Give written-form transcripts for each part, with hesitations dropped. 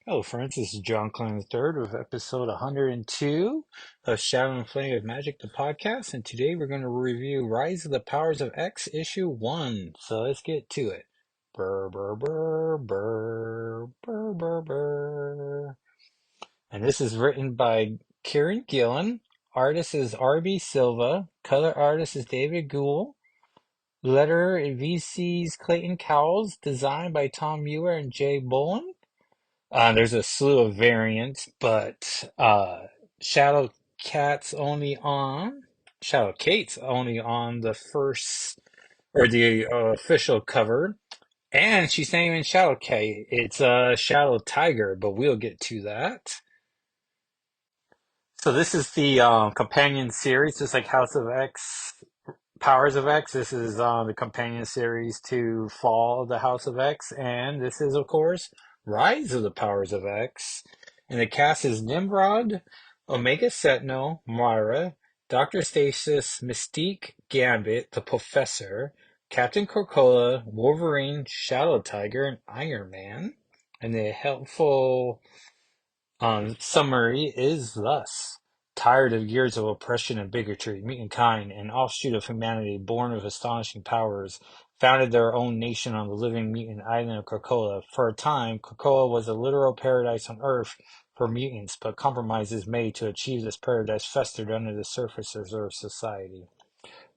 Hello, friends. This is John Clan III of episode 102 of Shadow and Flame of Magic, the podcast. And today we're going to review Rise of the Powers of X, issue 1. So let's get to it. Brr, brr, brr, brr, brr, brr, brr. And this is written by Kieran Gillen. Artist is R.B. Silva. Color artist is David Gould. Letterer VC's Clayton Cowles. Designed by Tom Muir and Jay Bowen. There's a slew of variants, but Shadow Cat's only on Shadow Kate's only on the first or the official cover, and she's not even Shadow Kate. It's Shadow Tiger, but we'll get to that. So this is the companion series, just like House of X, Powers of X. This is the companion series to Fall of the House of X, and this is, of course, Rise of the Powers of X. And the cast is Nimrod, Omega Sentinel, Mara, Dr. Stasis, Mystique, Gambit, the Professor, Captain Coca-Cola, Wolverine, Shadow Tiger, and Iron Man. And the helpful summary is thus. Tired of years of oppression and bigotry, mutant kind, an offshoot of humanity born of astonishing powers, founded their own nation on the living mutant island of Krakoa. For a time, Krakoa was a literal paradise on Earth for mutants, but compromises made to achieve this paradise festered under the surface of their society,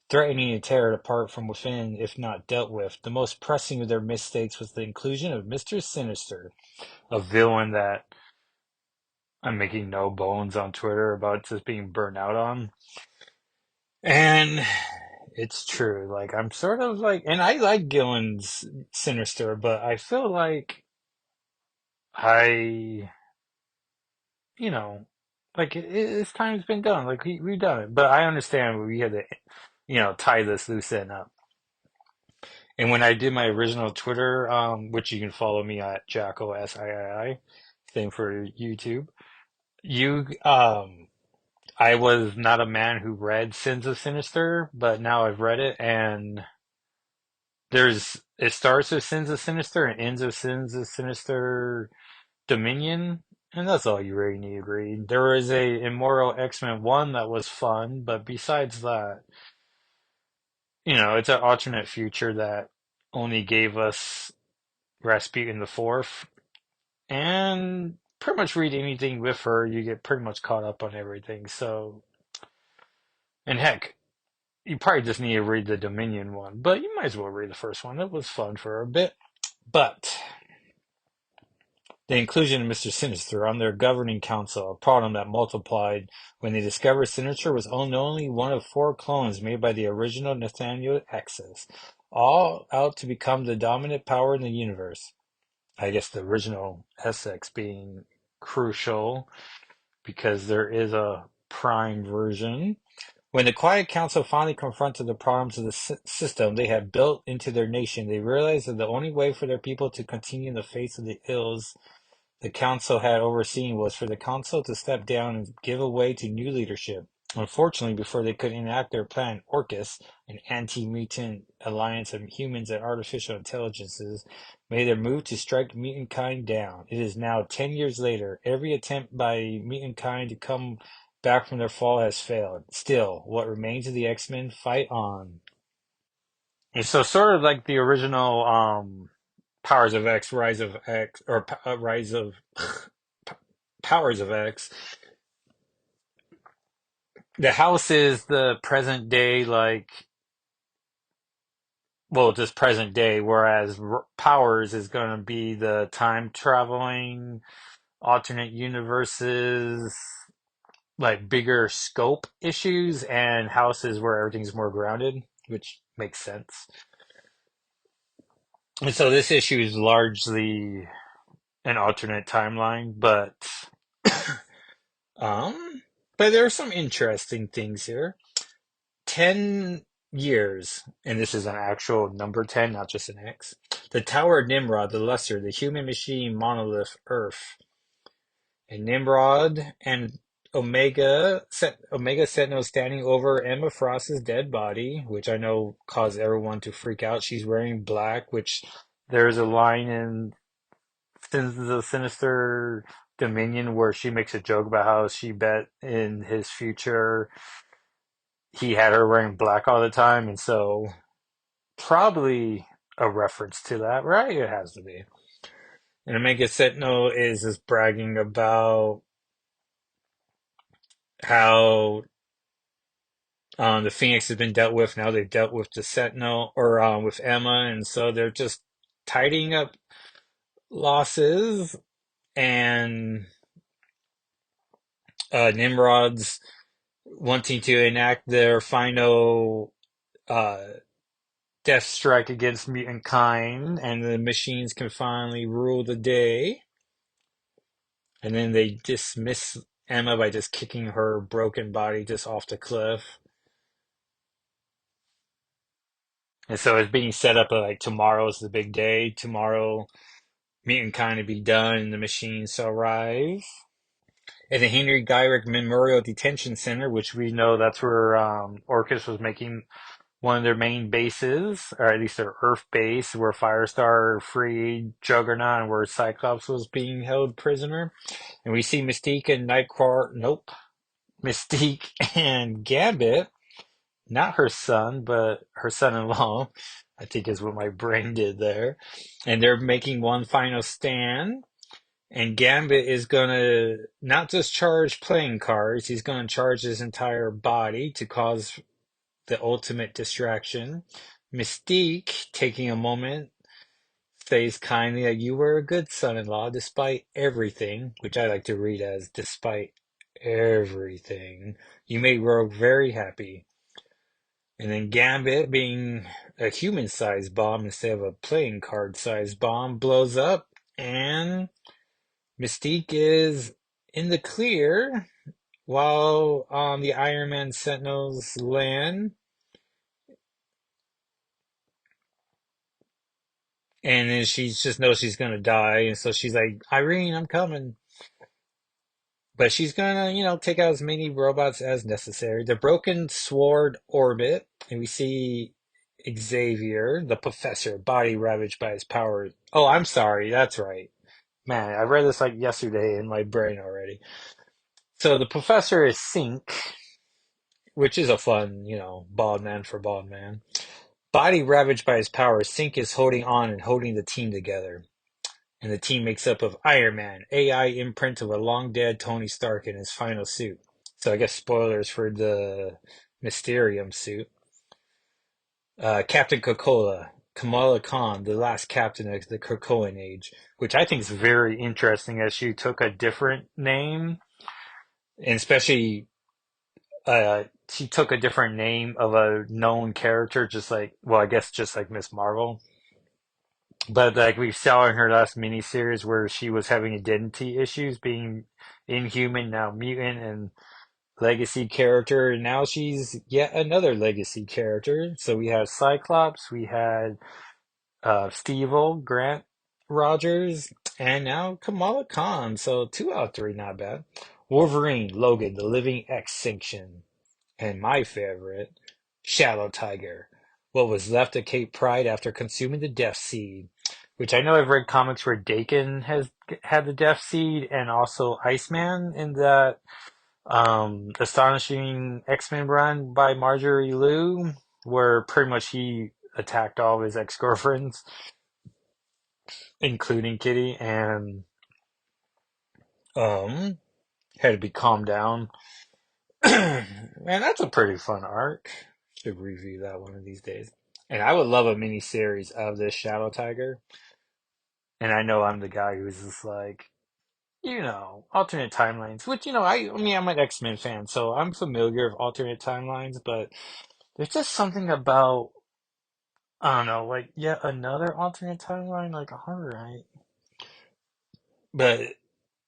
threatening to tear it apart from within if not dealt with. The most pressing of their mistakes was the inclusion of Mr. Sinister, a villain that I'm making no bones on Twitter about just being burnt out on. And it's true. Like, I'm sort of like, and I like Gillen's Sinister, but I feel like I, you know, like it's time's been done. Like, we've done it. But I understand we had to, tie this loose end up. And when I did my original Twitter, which you can follow me at Jacko SIII, same for YouTube, you, I was not a man who read Sins of Sinister, but now I've read it, and it starts with Sins of Sinister and ends with Sins of Sinister Dominion, and that's all you really need to read. There was a Immoral X-Men 1 that was fun, but besides that, it's an alternate future that only gave us Rasputin the Fourth, and pretty much read anything with her, you get pretty much caught up on everything. So, and heck, you probably just need to read the Dominion one, but you might as well read the first one. It was fun for a bit. But the inclusion of Mr. Sinister on their governing council, a problem that multiplied when they discovered Sinister was only one of 4 clones made by the original Nathaniel X's, all out to become the dominant power in the universe. I guess the original SX being crucial because there is a prime version. When the Quiet Council finally confronted the problems of the system they had built into their nation, they realized that the only way for their people to continue in the face of the ills the Council had overseen was for the Council to step down and give way to new leadership. Unfortunately, before they could enact their plan, Orcus, an anti-mutant alliance of humans and artificial intelligences, made their move to strike mutant kind down. It is now 10 years later. Every attempt by mutant kind to come back from their fall has failed. Still, what remains of the X-Men fight on. And so sort of like the original Powers of X, Rise of X, or Rise of Powers of X, the house is the present day, like, well, just present day, whereas Powers is going to be the time traveling, alternate universes, like bigger scope issues, and houses where everything's more grounded, which makes sense. And so this issue is largely an alternate timeline, um, but there are some interesting things here. 10 years, and this is an actual number 10, not just an X. The Tower of Nimrod, the Lesser, the human machine monolith Earth. And Nimrod and Omega Sentinel standing over Emma Frost's dead body, which I know caused everyone to freak out. She's wearing black, which there's a line in the Sinister Dominion, where she makes a joke about how she bet in his future he had her wearing black all the time, and so probably a reference to that, right? It has to be. And Omega Sentinel is just bragging about how the Phoenix has been dealt with. Now they've dealt with the Sentinel or with Emma, and so they're just tidying up losses. And Nimrod's wanting to enact their final uh, death strike against mutant kind, and the machines can finally rule the day. And then they dismiss Emma by just kicking her broken body just off the cliff. And so it's being set up like tomorrow's the big day. Tomorrow, mutant kind of be done, and the machines shall rise. At the Henry Gyrick Memorial Detention Center, which we know that's where Orcus was making one of their main bases, or at least their Earth base, where Firestar freed Juggernaut and where Cyclops was being held prisoner. And we see Mystique and Nightcrawler. Nope. Mystique and Gambit, not her son, but her son-in-law, I think is what my brain did there. And they're making one final stand. And Gambit is gonna not just charge playing cards, he's gonna charge his entire body to cause the ultimate distraction. Mystique, taking a moment, says kindly that you were a good son-in-law despite everything, which I like to read as despite everything. You made Rogue very happy. And then Gambit, being a human-sized bomb instead of a playing card-sized bomb, blows up, and Mystique is in the clear while the Iron Man Sentinels land. And then she just knows she's gonna die, and so she's like, Irene, I'm coming. But she's gonna, take out as many robots as necessary. The broken sword orbit, and we see Xavier, the professor, body ravaged by his power. Oh, I'm sorry, that's right. Man, I read this like yesterday in my brain already. So the professor is Sync, which is a fun, bald man for bald man. Body ravaged by his power, Sync is holding on and holding the team together. And the team makes up of Iron Man, AI imprint of a long dead Tony Stark in his final suit. So I guess spoilers for the Mysterium suit. Captain Coca-Cola, Kamala Khan, the last captain of the Krakoan age, which I think is very interesting as she took a different name, and especially she took a different name of a known character, just like, well, I guess just like Miss Marvel. But like we saw in her last miniseries where she was having identity issues, being inhuman, now mutant, and legacy character, and now she's yet another legacy character. So we had Cyclops, we had Steve-O, Grant Rogers, and now Kamala Khan. So 2 out of 3, not bad. Wolverine, Logan, the Living Extinction, and my favorite, Shadowtiger, what was left of Cape Pride after consuming the Death Seed. Which I know I've read comics where Daken has had the Death Seed, and also Iceman in that astonishing X-Men run by Marjorie Liu, where pretty much he attacked all of his ex-girlfriends, including Kitty, and um had to be calmed down. Man, that's a pretty fun arc. Should review that one of these days. And I would love a mini series of this Shadowtiger. And I know I'm the guy who's just like, alternate timelines. Which, I mean, I'm an X-Men fan, so I'm familiar with alternate timelines, but there's just something about, I don't know, like yet another alternate timeline. Like, all right. But,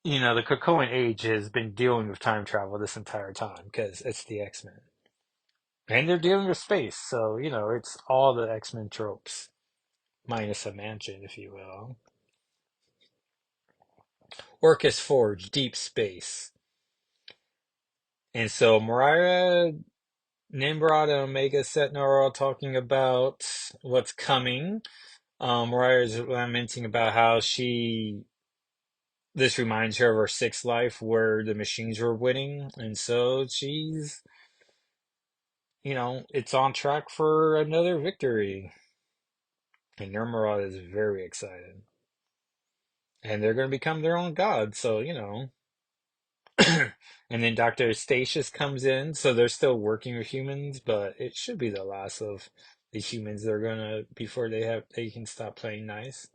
the Krakoan Age has been dealing with time travel this entire time because it's the X-Men. And they're dealing with space, so, it's all the X-Men tropes, minus a mansion, if you will. Orcus Forge, Deep Space. And so Mariah, Nimrod, and Omega Sentinel are all talking about what's coming. Mariah is lamenting about how she this reminds her of her sixth life where the machines were winning, and so she's, it's on track for another victory. And Nimrod is very excited. And they're going to become their own god, so, And then Dr. Statius comes in, so they're still working with humans, but it should be the last of the humans they're gonna before they can stop playing nice.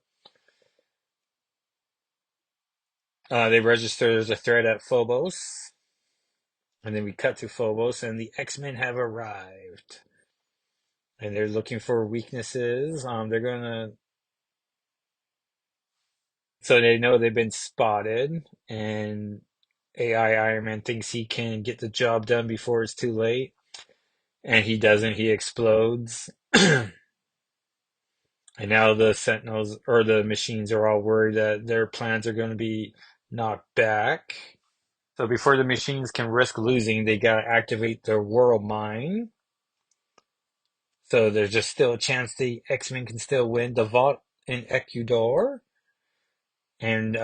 They register as a threat at Phobos, and then we cut to Phobos, and the X-Men have arrived, and they're looking for weaknesses. So they know they've been spotted, and AI Iron Man thinks he can get the job done before it's too late, and he doesn't. He explodes. And now the Sentinels or the machines are all worried that their plans are going to be knocked back. So before the machines can risk losing, they got to activate their world mind. So there's just still a chance the X-Men can still win the Vault in Ecuador. And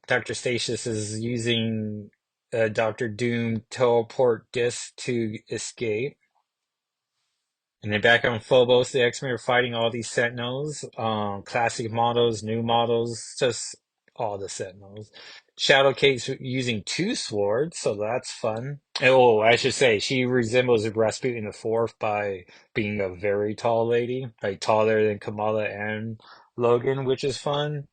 Dr. Statius is using Dr. Doom teleport disc to escape. And then back on Phobos, the X-Men are fighting all these Sentinels, classic models, new models, just all the Sentinels. Shadowcake's using two swords, so that's fun. Oh, I should say, she resembles Rasputin the Fourth by being a very tall lady, like taller than Kamala and Logan, which is fun.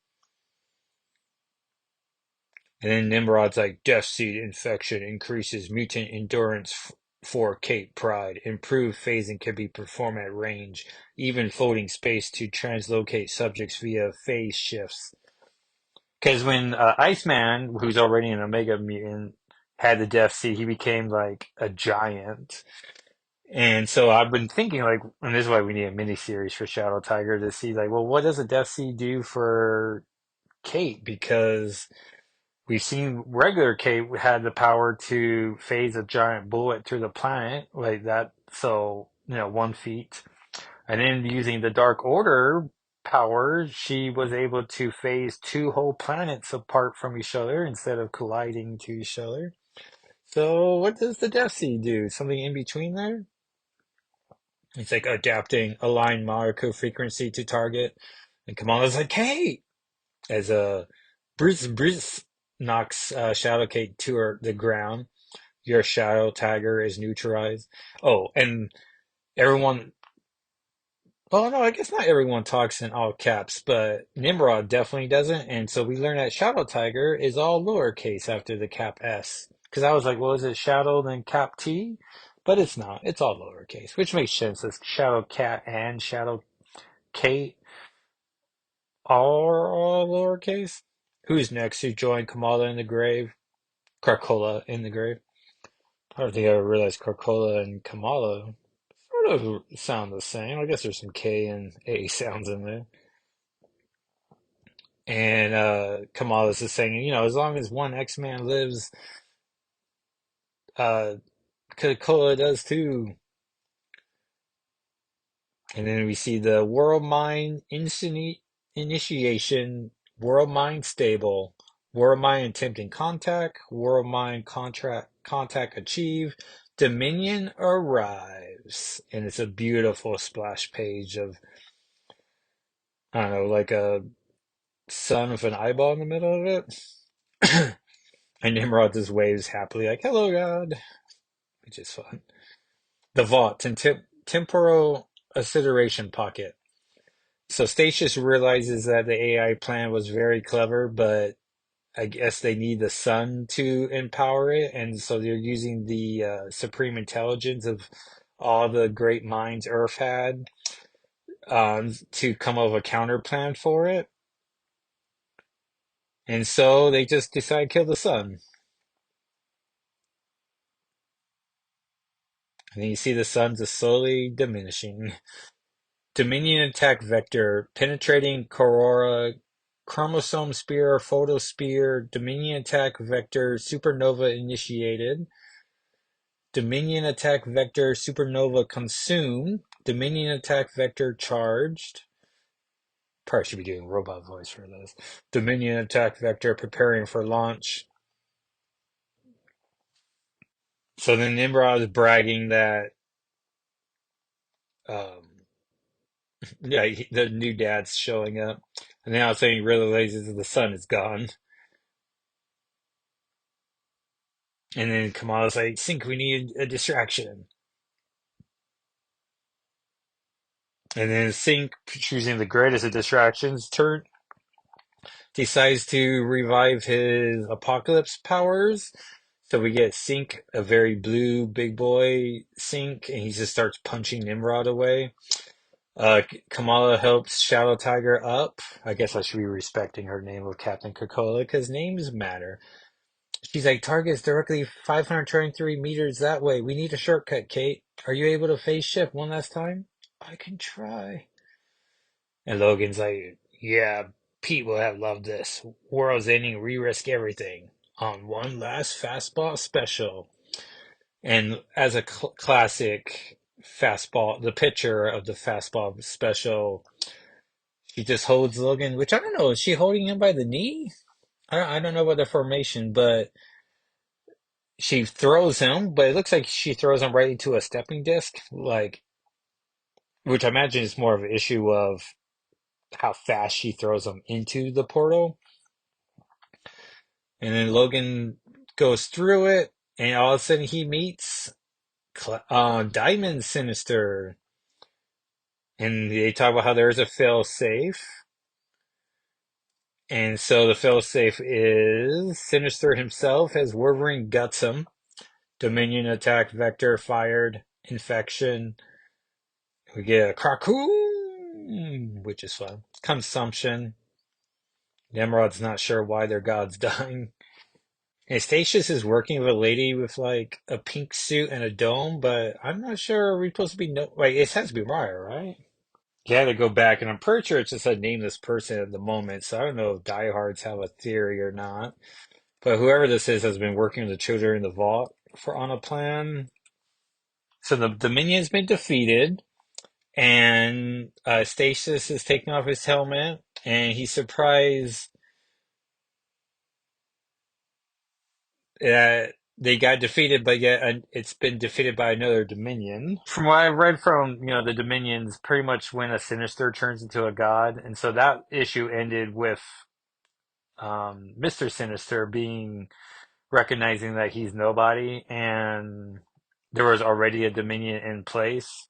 And then Nimrod's like, Death Seed infection increases mutant endurance for Kate Pride. Improved phasing can be performed at range, even floating space to translocate subjects via phase shifts. Because when Iceman, who's already an Omega mutant, had the Death Seed, he became like a giant. And so I've been thinking, like, and this is why we need a miniseries for Shadowtiger to see, like, well, what does a Death Seed do for Kate? Because we've seen regular Kate had the power to phase a giant bullet through the planet like that. So, 1 feet. And then using the Dark Order power, she was able to phase two whole planets apart from each other instead of colliding to each other. So, what does the Death Sea do? Something in between there? It's like adapting aligned molecule frequency to target. And Kamala's like, hey! As a Briz knocks Shadowcake to the ground. Your Shadowtiger is neutralized. Oh, and everyone. Well, no, I guess not everyone talks in all caps, but Nimrod definitely doesn't. And so we learn that Shadowtiger is all lowercase after the cap S. Because I was like, well, is it Shadow then cap T? But it's not. It's all lowercase, which makes sense. It's Shadow Cat and Shadow Kate are all lowercase. Who's next to join Kamala in the grave? Krakola in the grave. I don't think I ever realized Krakola and Kamala sort of sound the same. I guess there's some K and A sounds in there. And Kamala's is saying, as long as one X-Man lives, uh, Krakola does too. And then we see the World Mind Initiation, World Mind Stable, World Mind Attempting Contact, World Mind Contact Achieve, Dominion arrives. And it's a beautiful splash page of, I don't know, like a sun with an eyeball in the middle of it. And Nimrod just waves happily, like, hello, God, which is fun. The Vault and Temporal Acceleration Pocket. So Statius realizes that the AI plan was very clever, but I guess they need the sun to empower it, and so they're using the supreme intelligence of all the great minds Earth had to come up with a counter plan for it. And so they just decide to kill the sun. And then you see the sun just slowly diminishing. Dominion attack vector, penetrating Corora, chromosome spear, photosphere, Dominion attack vector, supernova initiated. Dominion attack vector, supernova consumed. Dominion attack vector charged. Probably should be doing robot voice for this. Dominion attack vector preparing for launch. So then Nimrod is bragging that, um, yeah, the new dad's showing up. And now saying he realizes the sun is gone. And then Kamala's like, think we need a distraction. And then Sync, choosing the greatest of distractions, decides to revive his apocalypse powers. So we get Sync, a very blue big boy Sync, and he just starts punching Nimrod away. Kamala helps Shadowtiger up. I guess I should be respecting her name of Captain Coca-Cola because names matter. She's like, target's directly 523 meters that way. We need a shortcut, Kate. Are you able to face shift one last time? I can try. And Logan's like, yeah, Pete will have loved this. World's ending, we risk everything on one last fastball special. And as a classic fastball, the pitcher of the fastball special, she just holds Logan, which I don't know, is she holding him by the knee? I don't know about the formation, but she throws him, but it looks like she throws him right into a stepping disc, like, which I imagine is more of an issue of how fast she throws him into the portal. And then Logan goes through it, and all of a sudden he meets Diamond Sinister. And they talk about how there's a fail safe. And so the fail safe is Sinister himself as Wolverine guts him. Dominion attack vector fired. Infection. We get a Krakoon, which is fun. Consumption. Nimrod's not sure why their god's dying. Anastasius is working with a lady with like a pink suit and a dome, but I'm not sure we're supposed to be like it has to be Mariah, right? Yeah, to go back, and I'm pretty sure it's just a nameless person at the moment, so I don't know if diehards have a theory or not. But whoever this is has been working with the children in the vault for on a plan. So the Dominion's been defeated, and Stasis is taking off his helmet, and he's surprised that they got defeated, but yet it's been defeated by another Dominion. From what I've read from, the Dominions, pretty much when a Sinister turns into a god, and so that issue ended with Mr. Sinister being recognizing that he's nobody, and there was already a Dominion in place.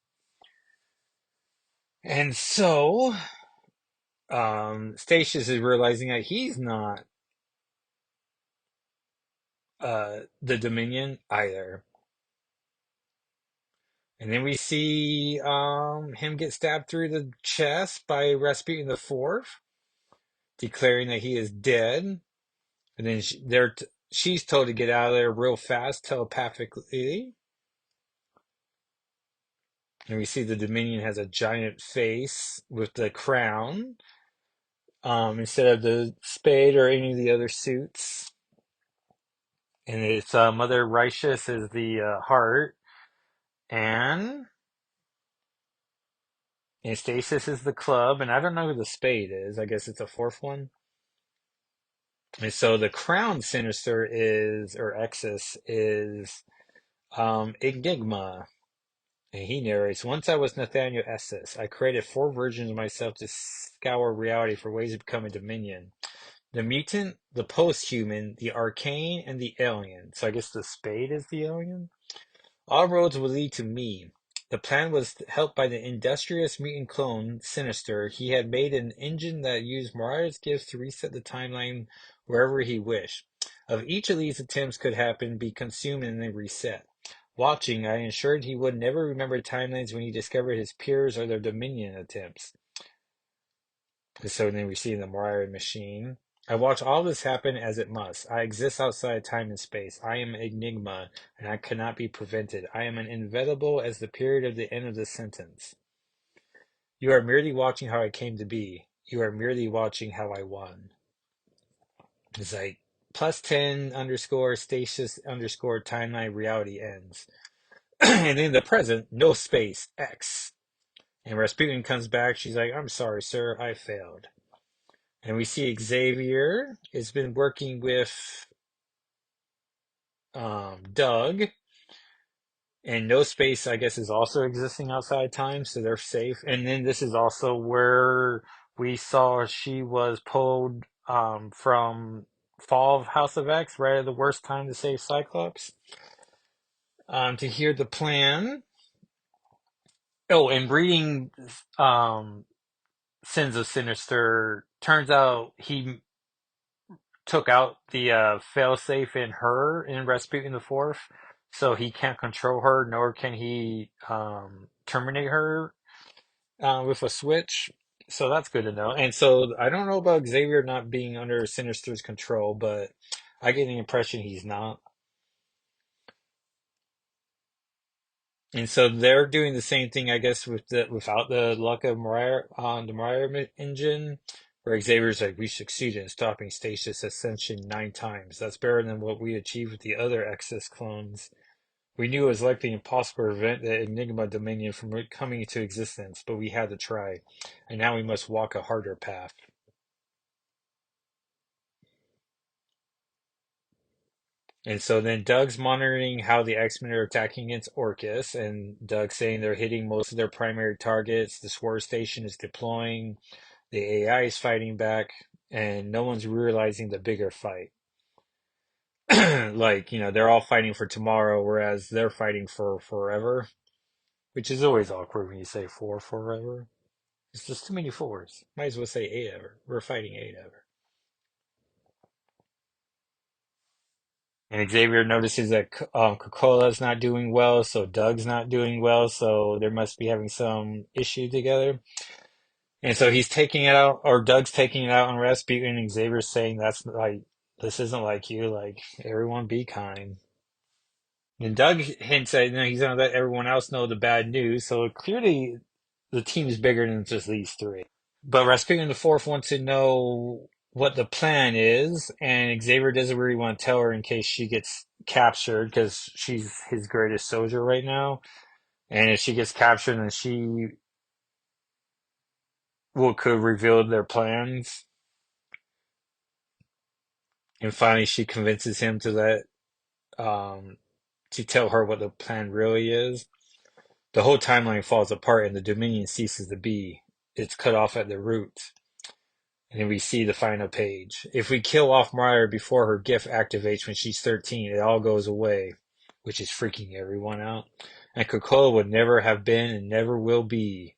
And so Statius is realizing that he's not the Dominion either. And then we see him get stabbed through the chest by Rasputin the Fourth, declaring that he is dead. And then she's told to get out of there real fast, telepathically. And we see the Dominion has a giant face with the crown, instead of the spade or any of the other suits. And it's Mother Righteous is the heart, and Stasis is the club, and I don't know who the spade is. I guess it's a fourth one. And so the crown sinister is, or Exus is, Enigma. And he narrates, once I was Nathaniel Estes. I created 4 versions of myself to scour reality for ways to become a dominion. The mutant, the post-human, the arcane, and the alien. So I guess the spade is the alien? All roads would lead to me. The plan was helped by the industrious mutant clone, Sinister. He had made an engine that used Mariah's gifts to reset the timeline wherever he wished. Of each of these attempts could happen, be consumed, and then reset. Watching, I ensured he would never remember timelines when he discovered his peers or their Dominion attempts. So then we see the Mariah machine. I watch all this happen as it must. I exist outside time and space. I am an enigma, and I cannot be prevented. I am as inevitable as the period of the end of the sentence. You are merely watching how I came to be. You are merely watching how I won. It's like +10 underscore stasis underscore timeline reality ends. And in the present, no space, X. And Rasputin comes back. She's like, I'm sorry, sir, I failed. And we see Xavier has been working with Doug, and no space, I guess, is also existing outside time, so they're safe. And then this is also where we saw she was pulled from Fall of House of X, right at the worst time to save Cyclops. To hear the plan. Oh, and reading Sins of Sinister, turns out he took out the failsafe in her in Rasputin the Fourth, so he can't control her, nor can he terminate her with a switch. So that's good to know. And so I don't know about Xavier not being under Sinister's control, but I get the impression he's not. And so they're doing the same thing, I guess, with the without the luck of Mariah on the Mariah engine, where Xavier's like, we succeeded in stopping Stasis Ascension 9 times. That's better than what we achieved with the other Exus clones. We knew it was likely impossible to prevent the Enigma Dominion from coming into existence, but we had to try. And now we must walk a harder path. And so then Doug's monitoring how the X-Men are attacking against Orcus, and Doug's saying they're hitting most of their primary targets. The Swerve Station is deploying. The AI is fighting back, and no one's realizing the bigger fight. Like, they're all fighting for tomorrow, whereas they're fighting for forever, which is always awkward when you say for forever. It's just too many fours. Might as well say eight ever. We're fighting eight ever. And Xavier notices that Cocola's not doing well, so Doug's not doing well, so they must be having some issue together. And so he's taking it out, or Doug's taking it out on Rasputin, and Xavier's saying that's like, this isn't like you, like, everyone be kind. And Doug hints at, he's going to let everyone else know the bad news, so clearly the team is bigger than just these three. But Rasputin the Fourth wants to know what the plan is, and Xavier doesn't really want to tell her in case she gets captured, because she's his greatest soldier right now. And if she gets captured, then she could reveal their plans. And finally, she convinces him um, to tell her what the plan really is. The whole timeline falls apart, and the Dominion ceases to be. It's cut off at the roots. And then we see the final page. If we kill off Mariah before her gift activates when she's 13, it all goes away, which is freaking everyone out. And Coca-Cola would never have been and never will be.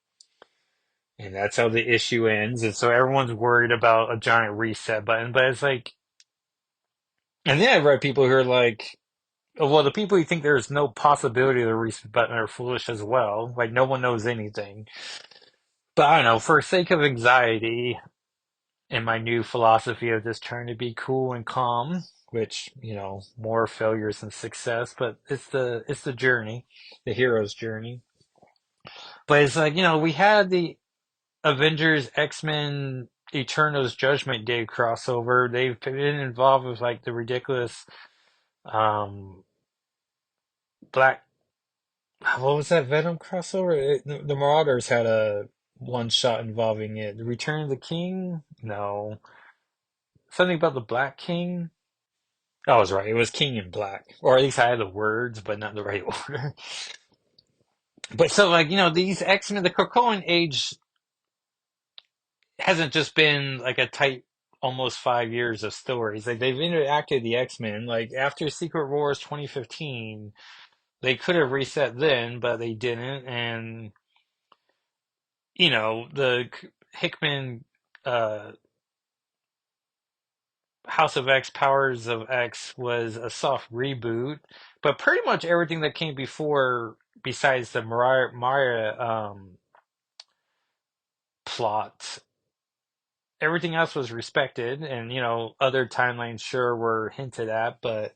And that's how the issue ends. And so everyone's worried about a giant reset button, but it's like, and then I've read people who are like, oh, well, the people who think there's no possibility of the reset button are foolish as well. Like, no one knows anything. But I don't know, for sake of anxiety, and my new philosophy of just trying to be cool and calm, which, more failures than success, but it's the journey, the hero's journey. But it's like, we had the Avengers X-Men Eternals Judgment Day crossover. They've been involved with like the ridiculous um Black, what was that Venom crossover? The Marauders had a one shot involving it. The Return of the King? No. Something about the Black King? I was right. It was King in Black. Or at least I had the words, but not the right order. But so, like, these X-Men, the Krakoan age hasn't just been like a tight, almost 5 years of stories. Like, they've interacted the X-Men. Like, after Secret Wars 2015, they could have reset then, but they didn't. And, the Hickman, uh, House of X, Powers of X was a soft reboot, but pretty much everything that came before, besides the Mariah plot, everything else was respected, and other timelines sure were hinted at, but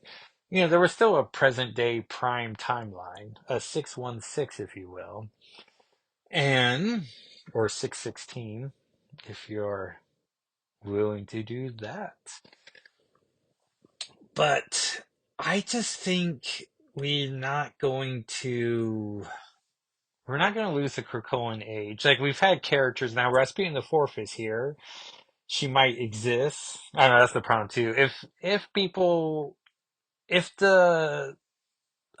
there was still a present day prime timeline, a 616, if you will, and or 616, if you're willing to do that. But I just think we're not going to we're not going to lose the Krakoan age. Like we've had characters now. Rasputin the Fourth is here. She might exist. I don't know. That's the problem too. If people, if the,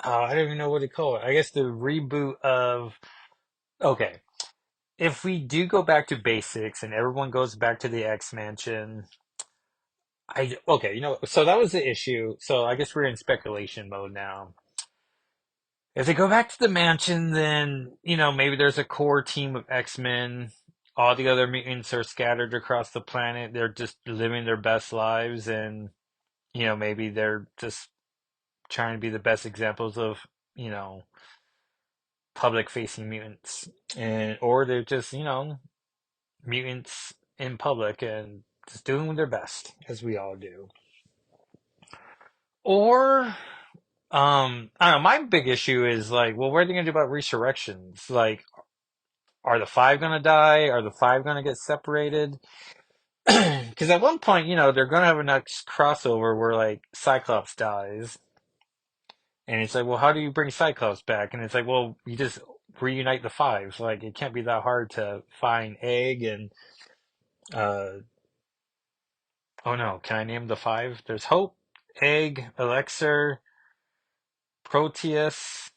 I don't even know what to call it. I guess the reboot of, okay. If we do go back to basics and everyone goes back to the X Mansion, okay, so that was the issue. So I guess we're in speculation mode now. If they go back to the mansion, then, maybe there's a core team of X-Men. All the other mutants are scattered across the planet. They're just living their best lives, and, maybe they're just trying to be the best examples of, you know, public facing mutants. And or they're just, mutants in public and just doing their best, as we all do. Or I don't know, my big issue is like, well, what are they gonna do about resurrections? Like, are the five gonna die? Are the five gonna get separated? Because at one point, they're gonna have a next crossover where like Cyclops dies, and it's like, well, how do you bring Cyclops back? And it's like, well, you just reunite the five. Like, it can't be that hard to find Egg and uh oh no, can I name the five? There's Hope, Egg, Elixir, Proteus,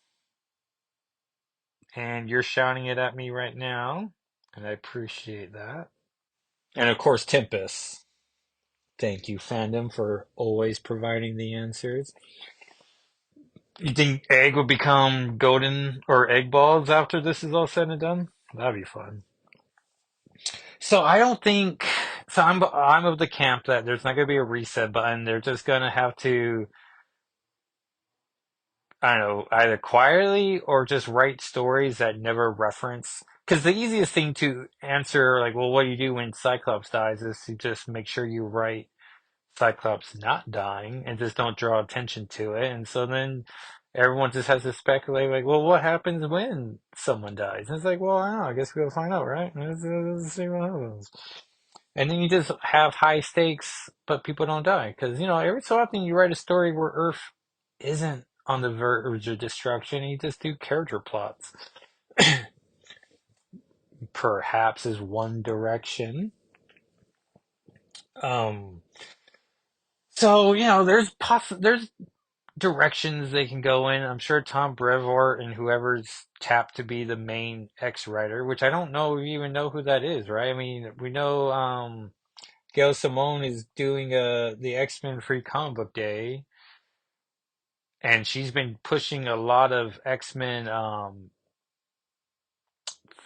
and you're shouting it at me right now, and I appreciate that. And of course, Tempest. Thank you, fandom, for always providing the answers. You think Egg will become golden or egg balls after this is all said and done? That'd be fun. So I don't think. So I'm of the camp that there's not going to be a reset button. They're just going to have to, I don't know, either quietly or just write stories that never reference. Because the easiest thing to answer, like, well, what do you do when Cyclops dies, is to just make sure you write Cyclops not dying and just don't draw attention to it. And so then everyone just has to speculate, like, well, what happens when someone dies? And it's like, well, I don't know. I guess we'll find out, right? Let's see what happens. And then you just have high stakes, but people don't die. Because, every so often you write a story where Earth isn't on the verge of destruction. You just do character plots. Perhaps is one direction. Um, so, there's directions they can go in. I'm sure Tom Brevoort and whoever's tapped to be the main X writer, which I don't know if you even know who that is, right? I mean, we know Gail Simone is doing the X-Men Free Comic Book Day, and she's been pushing a lot of X-Men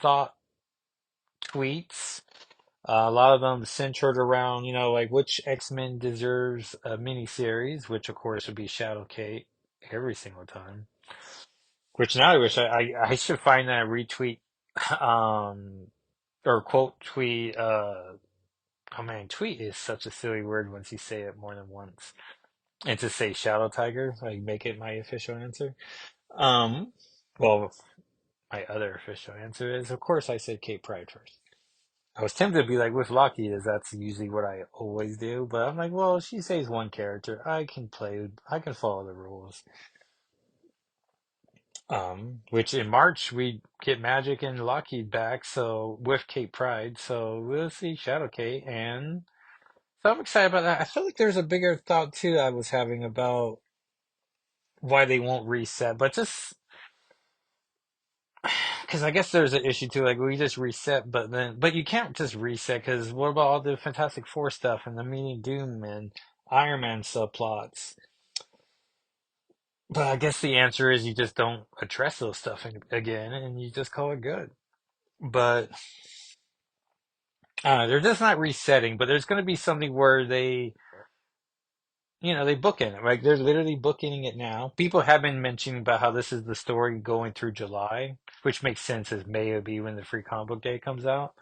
thought tweets. A lot of them centered around, like which X-Men deserves a miniseries, which of course would be Shadow Kate every single time. Which now I wish I should find that retweet, um, or quote tweet. Oh man, tweet is such a silly word once you say it more than once. And to say Shadowtiger, like make it my official answer. Um, well, my other official answer is, of course, I said Kate Pride first. I was tempted to be like with Lockheed, as that's usually what I always do, but I'm like, well, she says one character. I can follow the rules. Which in March we get Magic and Lockheed back, so with Kate Pride, so we'll see Shadow Kate, and so I'm excited about that. I feel like there's a bigger thought too I was having about why they won't reset, but just because I guess there's an issue too, like we just reset, but you can't just reset because what about all the Fantastic Four stuff and the Meaning Doom and Iron Man subplots? But I guess the answer is you just don't address those stuff again, and you just call it good. But they're just not resetting, but there's going to be something where they bookend it. Like they're literally bookending it now. People have been mentioning about how this is the story going through July, which makes sense as May will be when the Free Comic Book Day comes out,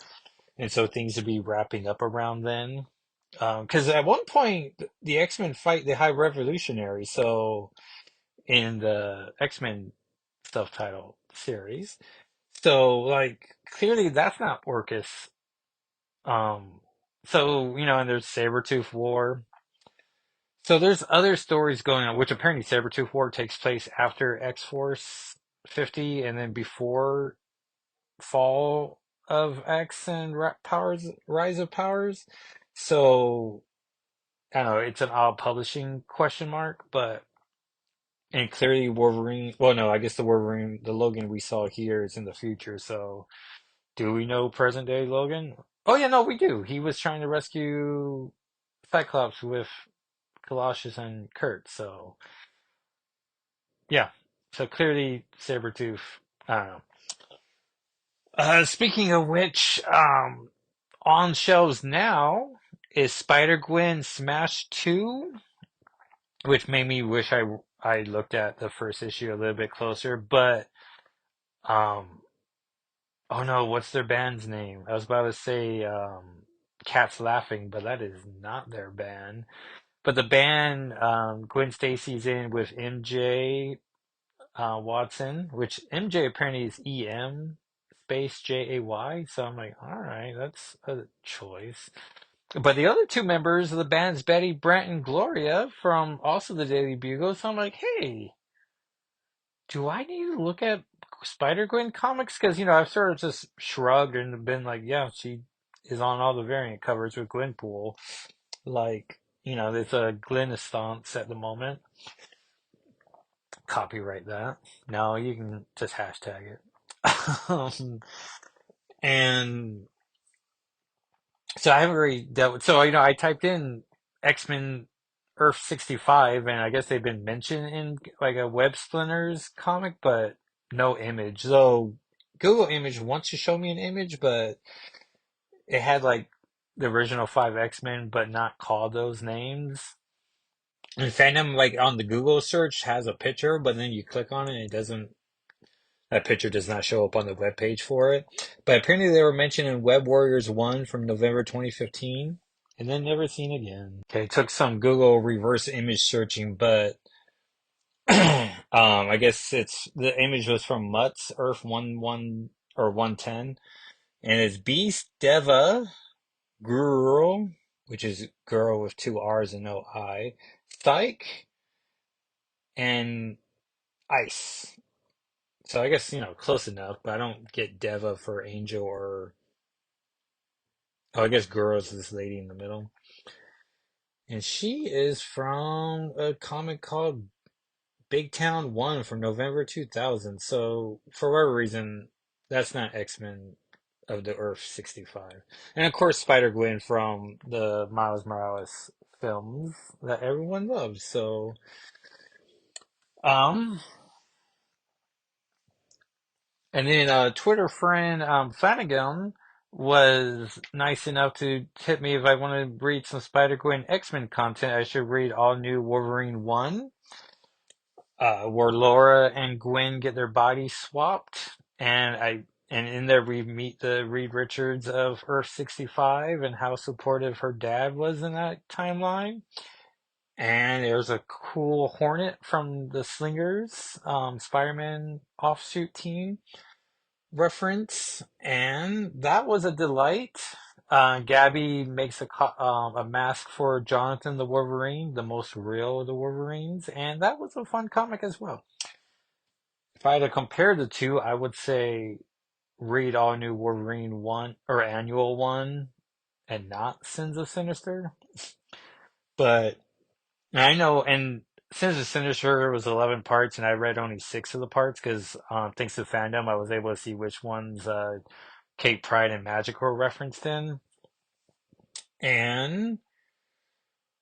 and so things will be wrapping up around then. Because at one point the X-Men fight the High Revolutionary, so in the X-Men self-titled series, so like clearly that's not Orcus. Um, so and there's Sabretooth War. So there's other stories going on, which apparently Sabretooth War takes place after X Force 50 and then before. fall of X and Powers, Rise of Powers. So I don't know, it's an odd publishing question mark, but and clearly Wolverine. Well, no, I guess the Wolverine, the Logan we saw here is in the future. So do we know present day Logan? Oh yeah, no, we do. He was trying to rescue Cyclops with Colossus and Kurt. So yeah, so clearly Sabretooth. I don't know. Speaking of which, on shelves now is Spider-Gwen Smash 2, which made me wish I looked at the first issue a little bit closer, but um oh no, what's their band's name? I was about to say Cats Laughing, but that is not their band. But the band Gwen Stacy's in with MJ Watson, which MJ apparently is EM space JAY. So I'm like, all right, that's a choice. But the other two members of the band's Betty, Brent, and Gloria from also the Daily Bugle. So I'm like, hey, do I need to look at Spider-Gwen comics? Because, I've sort of just shrugged and been like, yeah, she is on all the variant covers with Gwenpool. Like, there's a Glenistance at the moment. Copyright that. No, you can just hashtag it. And so I haven't really dealt with, so, I typed in X-Men Earth 65, and I guess they've been mentioned in like a Web Splinters comic, but no image. So Google Image wants to show me an image, but it had like the original five X-Men, but not called those names. And Phantom, like on the Google search, has a picture, but then you click on it and it doesn't, that picture does not show up on the web page for it. But apparently they were mentioned in Web Warriors 1 from November 2015 and then never seen again. Okay, took some Google reverse image searching, but I guess it's the image was from Mutt's Earth 1 or 110, and it's Beast, Deva, Girl, which is girl with two R's and no I, Psyche, and Ice. So I guess, close enough, but I don't get Deva for Angel or, oh, I guess Girl is this lady in the middle. And she is from a comic called Big Town 1 from November 2000. So for whatever reason, that's not X-Men of the Earth 65. And of course, Spider-Gwen from the Miles Morales films that everyone loves. So, um, and then Twitter friend Flanagan was nice enough to tip me if I want to read some Spider-Gwen X-Men content, I should read All New Wolverine 1, where Laura and Gwen get their bodies swapped, and in there we meet the Reed Richards of Earth 65 and how supportive her dad was in that timeline. And there's a cool Hornet from the Slingers, Spider-Man offshoot team reference, and that was a delight. Gabby makes a mask for Jonathan the Wolverine, the most real of the Wolverines, and that was a fun comic as well. If I had to compare the two, I would say read All New Wolverine 1 or Annual 1 and not Sins of Sinister. But I know, and Sins of Sinister was 11 parts, and I read only six of the parts because, thanks to fandom, I was able to see which ones Kate Pride and Magic were referenced in. And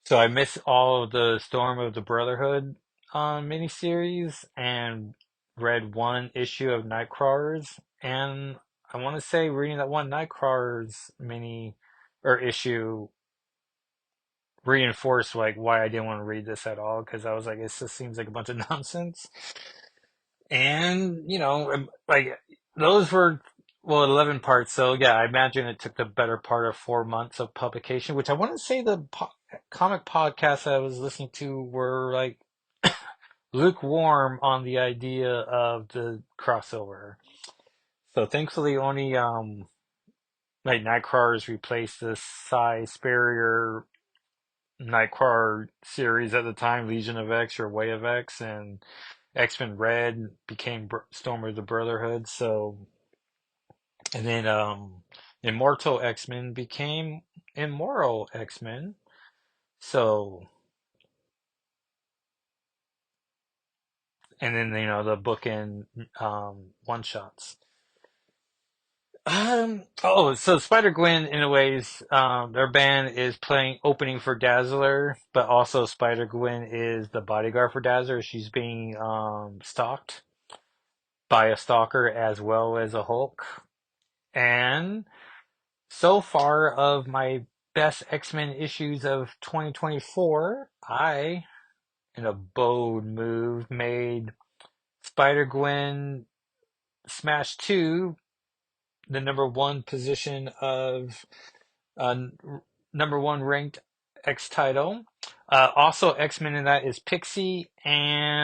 so I missed all of the Storm of the Brotherhood miniseries and read one issue of Nightcrawlers. And I want to say reading that one Nightcrawlers mini or issue reinforced like why I didn't want to read this at all because I was like, it just seems like a bunch of nonsense. And, like those were, well, 11 parts. So yeah, I imagine it took the better part of 4 months of publication, which I want to say the comic podcasts I was listening to were like lukewarm on the idea of the crossover. So thankfully only, like Nightcrawlers replaced the Cy Spurrier Nightcrawler series at the time, Legion of X or Way of X, and X-Men Red became Storm of the Brotherhood. So And then Immortal X-Men became Immoral X-Men. So, and then the bookend one shots. So Spider-Gwen, in a ways, their band is playing opening for Dazzler, but also Spider-Gwen is the bodyguard for Dazzler. She's being stalked by a stalker as well as a Hulk. And so far of my best X-Men issues of 2024, I, in a bold move, made Spider-Gwen Smash 2 the number one position of uh, number one ranked X title. Also, X Men in that is Pixie and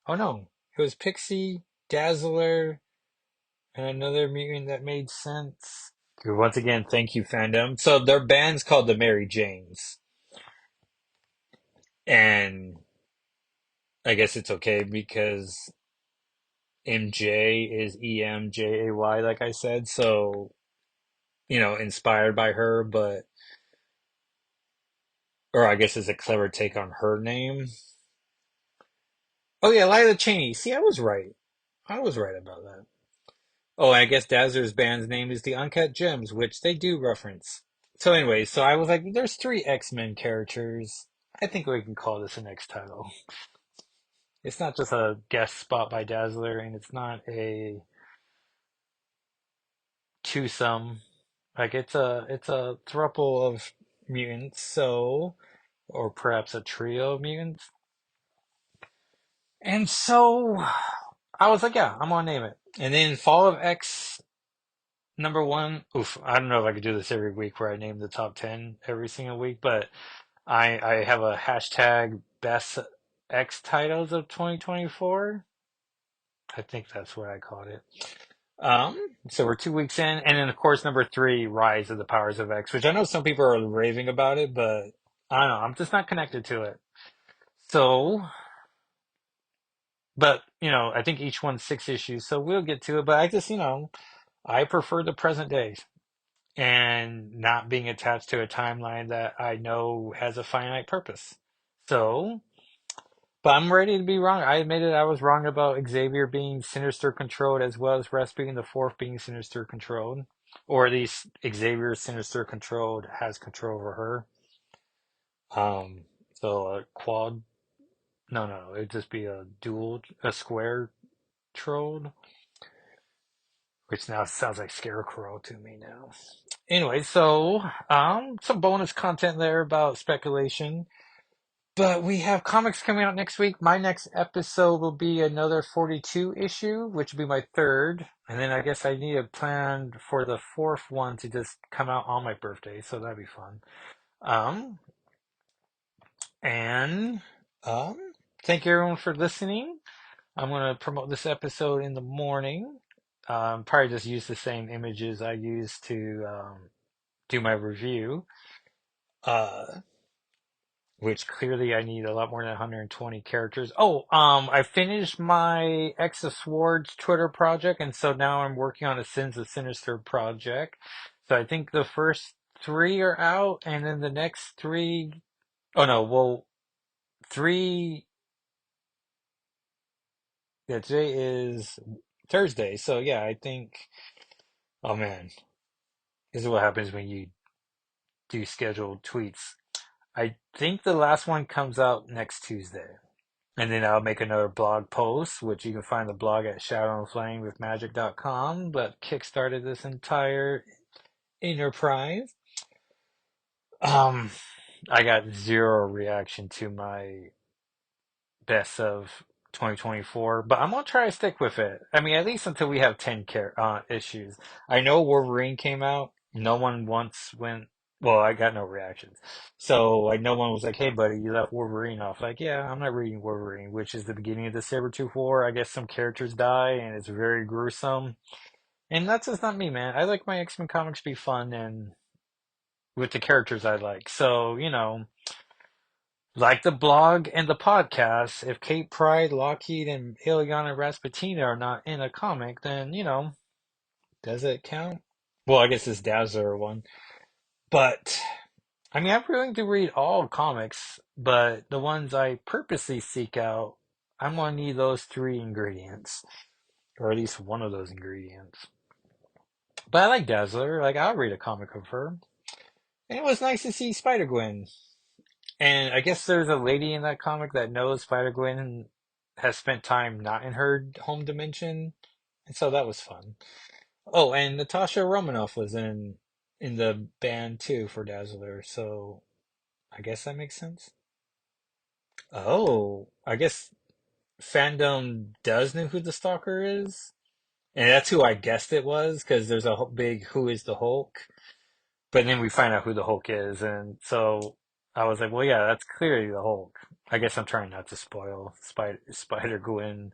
oh no, it was Pixie, Dazzler, and another mutant that made sense. Once again, thank you, fandom. So their band's called the Mary Janes, and I guess it's okay because MJ is EMJAY, like I said. So inspired by her, but or I guess it's a clever take on her name. Oh yeah, Lila Cheney. See, I was right. I was right about that. Oh, and I guess Dazzler's band's name is the Uncut Gems, which they do reference. So anyway, so I was like, there's three X-Men characters. I think we can call this an X title. It's not just a guest spot by Dazzler, and it's not a twosome. Like it's a thruple of mutants, so or perhaps a trio of mutants. And so I was like, yeah, I'm gonna name it. And then Fall of X number one. Oof, I don't know if I could do this every week where I name the top 10 every single week, but I have a hashtag best X titles of 2024. I think that's what I called it. Um, so we're 2 weeks in, and then of course number three, Rise of the Powers of X, which I know some people are raving about it, but I don't know, I'm just not connected to it. So, but I think each one's 6 issues, so we'll get to it. But I just, I prefer the present day and not being attached to a timeline that I know has a finite purpose. So, but I'm ready to be wrong. I admitted I was wrong about Xavier being Sinister controlled as well as Rasputin the Fourth being Sinister controlled. Or at least Xavier Sinister controlled has control over her. Um, so a quad, no, it'd just be a square trolled, which now sounds like Scarecrow to me now. Anyway, so some bonus content there about speculation. But we have comics coming out next week. My next episode will be another 42 issue, which will be my third. And then I guess I need a plan for the fourth one to just come out on my birthday, so that'd be fun. Um, and thank you everyone for listening. I'm going to promote this episode in the morning. Probably just use the same images I used to do my review. Uh, which clearly I need a lot more than 120 characters. Oh, I finished my X of Swords Twitter project, and so now I'm working on a Sins of Sinister project. So I think the first three are out, and then the next three, oh no, well, three, yeah, today is Thursday. So yeah, I think, oh man, this is what happens when you do scheduled tweets. I think the last one comes out next Tuesday. And then I'll make another blog post, which you can find the blog at shadowandflamewithmagic.com, but kickstarted this entire enterprise. Um, I got zero reaction to my best of 2024, but I'm gonna try to stick with it. I mean, at least until we have 10 issues. I know Wolverine came out. No one once went. Well, I got no reactions. So, like, no one was like, "Hey, buddy, you left Wolverine off." Like, yeah, I'm not reading Wolverine, which is the beginning of the Sabretooth War. I guess some characters die, and it's very gruesome. And that's just not me, man. I like my X-Men comics to be fun and with the characters I like. So, Like the blog and the podcast, if Kate Pride, Lockheed, and Ileana Rasputina are not in a comic, then, does it count? Well, I guess this Dazzler one. But, I mean, I'm willing to read all comics, but the ones I purposely seek out, I'm going to need those three ingredients, or at least one of those ingredients. But I like Dazzler. Like, I'll read a comic of her. And it was nice to see Spider-Gwen. And I guess there's a lady in that comic that knows Spider-Gwen has spent time not in her home dimension. And so that was fun. Oh, and Natasha Romanoff was in the band too for Dazzler, so I guess that makes sense. Oh, I guess fandom does know who the stalker is. And that's who I guessed it was, because there's a big "Who is the Hulk?" But then we find out who the Hulk is, and so I was like, well, yeah, that's clearly the Hulk. I guess I'm trying not to spoil Spider Gwen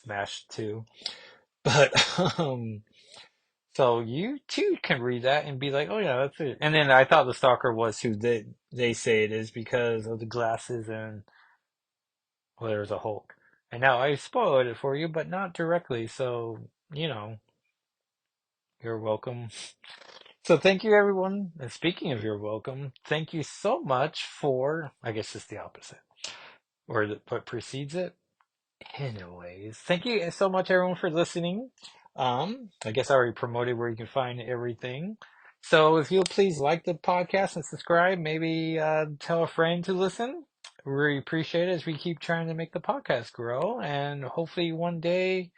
Smash 2. But so you too can read that and be like, oh yeah, that's it. And then I thought the stalker was who they say it is because of the glasses and well, there's a Hulk. And now I spoiled it for you, but not directly, so you know, you're welcome. So thank you everyone. And speaking of you're welcome, thank you so much for I guess it's the opposite. Or what precedes it. Anyways, thank you so much everyone for listening. I guess I already promoted where you can find everything. So if you'll please like the podcast and subscribe, maybe tell a friend to listen. We really appreciate it as we keep trying to make the podcast grow, and hopefully one day,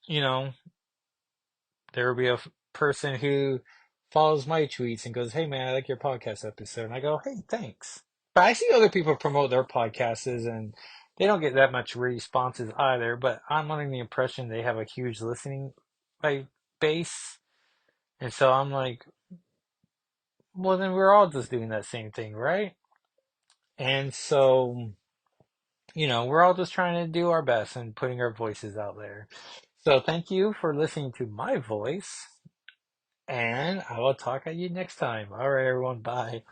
you know, there will be a person who follows my tweets and goes, "Hey man, I like your podcast episode," and I go, "Hey, thanks." But I see other people promote their podcasts and they don't get that much responses either. But I'm under the impression they have a huge listening like base, and so I'm like, well, then we're all just doing that same thing, right? And so, we're all just trying to do our best and putting our voices out there. So thank you for listening to my voice, and I will talk at you next time. All right, everyone. Bye.